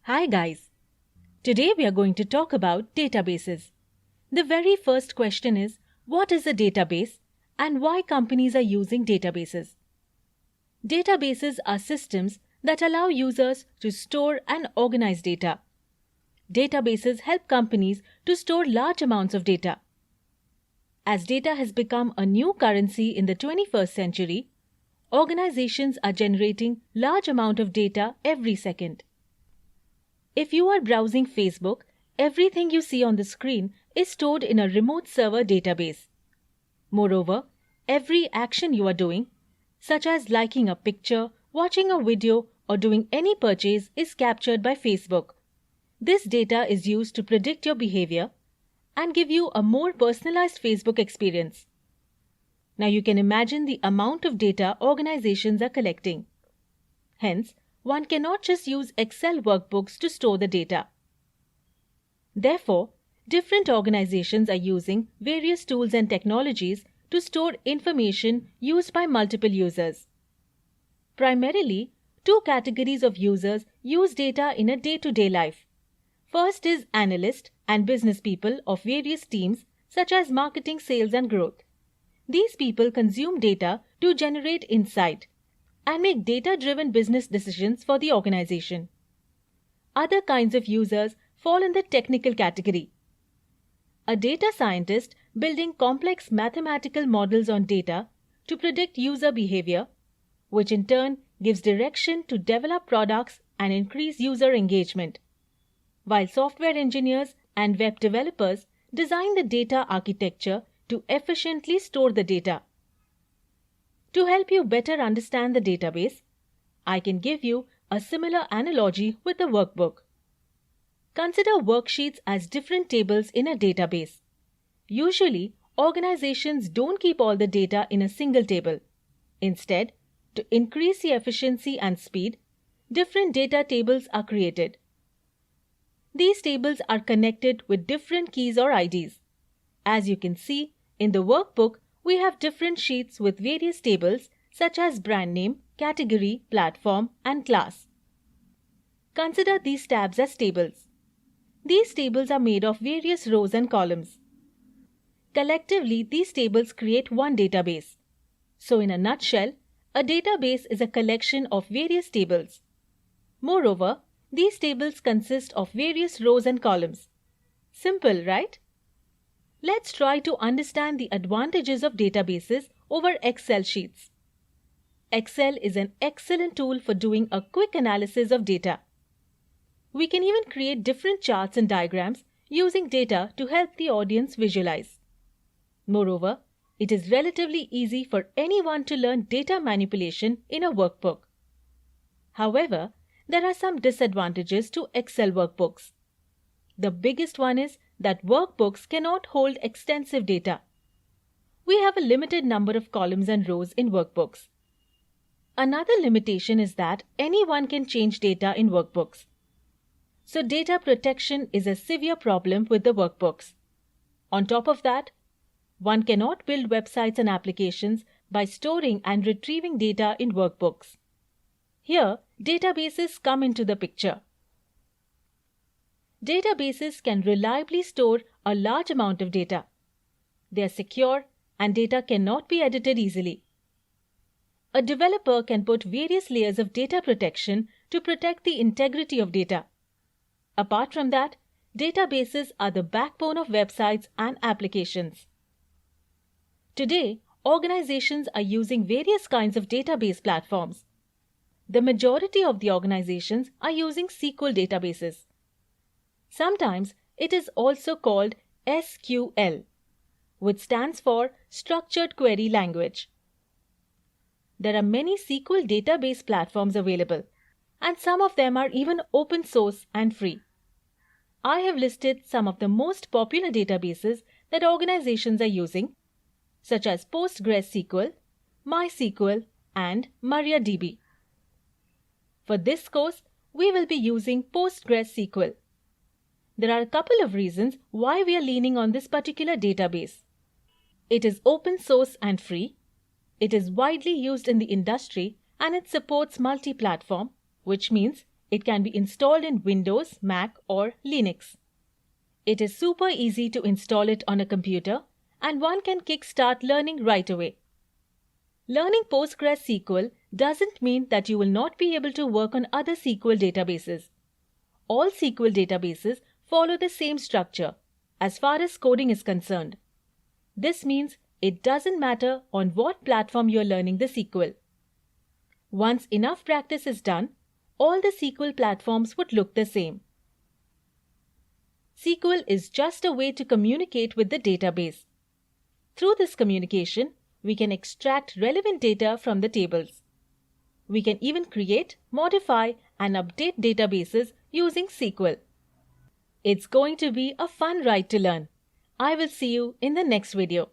Hi guys! Today we are going to talk about databases. The very first question is, what is a database and why companies are using databases? Databases are systems that allow users to store and organize data. Databases help companies to store large amounts of data. As data has become a new currency in the 21st century, organizations are generating large amount of data every second. If you are browsing Facebook, everything you see on the screen is stored in a remote server database. Moreover, every action you are doing, such as liking a picture, watching a video, or doing any purchase, is captured by Facebook. This data is used to predict your behavior and give you a more personalized Facebook experience. Now you can imagine the amount of data organizations are collecting. Hence, one cannot just use Excel workbooks to store the data. Therefore, different organizations are using various tools and technologies to store information used by multiple users. Primarily, two categories of users use data in a day-to-day life. First is analyst and business people of various teams such as marketing, sales, and growth. These people consume data to generate insight and make data-driven business decisions for the organization. Other kinds of users fall in the technical category. A data scientist building complex mathematical models on data to predict user behavior, which in turn gives direction to develop products and increase user engagement, while software engineers and web developers design the data architecture to efficiently store the data. To help you better understand the database, I can give you a similar analogy with the workbook. Consider worksheets as different tables in a database. Usually, organizations don't keep all the data in a single table. Instead, to increase the efficiency and speed, different data tables are created. These tables are connected with different keys or IDs. As you can see, in the workbook, we have different sheets with various tables such as brand name, category, platform, and class. Consider these tabs as tables. These tables are made of various rows and columns. Collectively, these tables create one database. So in a nutshell, a database is a collection of various tables. Moreover, these tables consist of various rows and columns. Simple, right? Let's try to understand the advantages of databases over Excel sheets. Excel is an excellent tool for doing a quick analysis of data. We can even create different charts and diagrams using data to help the audience visualize. Moreover, it is relatively easy for anyone to learn data manipulation in a workbook. However, there are some disadvantages to Excel workbooks. The biggest one is that workbooks cannot hold extensive data. We have a limited number of columns and rows in workbooks. Another limitation is that anyone can change data in workbooks. So data protection is a severe problem with the workbooks. On top of that, one cannot build websites and applications by storing and retrieving data in workbooks. Here, databases come into the picture. Databases can reliably store a large amount of data. They are secure and data cannot be edited easily. A developer can put various layers of data protection to protect the integrity of data. Apart from that, databases are the backbone of websites and applications. Today, organizations are using various kinds of database platforms. The majority of the organizations are using SQL databases. Sometimes it is also called SQL, which stands for Structured Query Language. There are many SQL database platforms available, and some of them are even open source and free. I have listed some of the most popular databases that organizations are using, such as PostgreSQL, MySQL, and MariaDB. For this course, we will be using PostgreSQL. There are a couple of reasons why we are leaning on this particular database. It is open source and free. It is widely used in the industry and it supports multi-platform, which means It can be installed in Windows, Mac, or Linux. It is super easy to install it on a computer, and one can kickstart learning right away. Learning PostgreSQL doesn't mean that you will not be able to work on other SQL databases. All SQL databases follow the same structure as far as coding is concerned. This means it doesn't matter on what platform you're learning the SQL. Once enough practice is done, all the SQL platforms would look the same. SQL is just a way to communicate with the database. Through this communication, we can extract relevant data from the tables. We can even create, modify, and update databases using SQL. It's going to be a fun ride to learn. I will see you in the next video.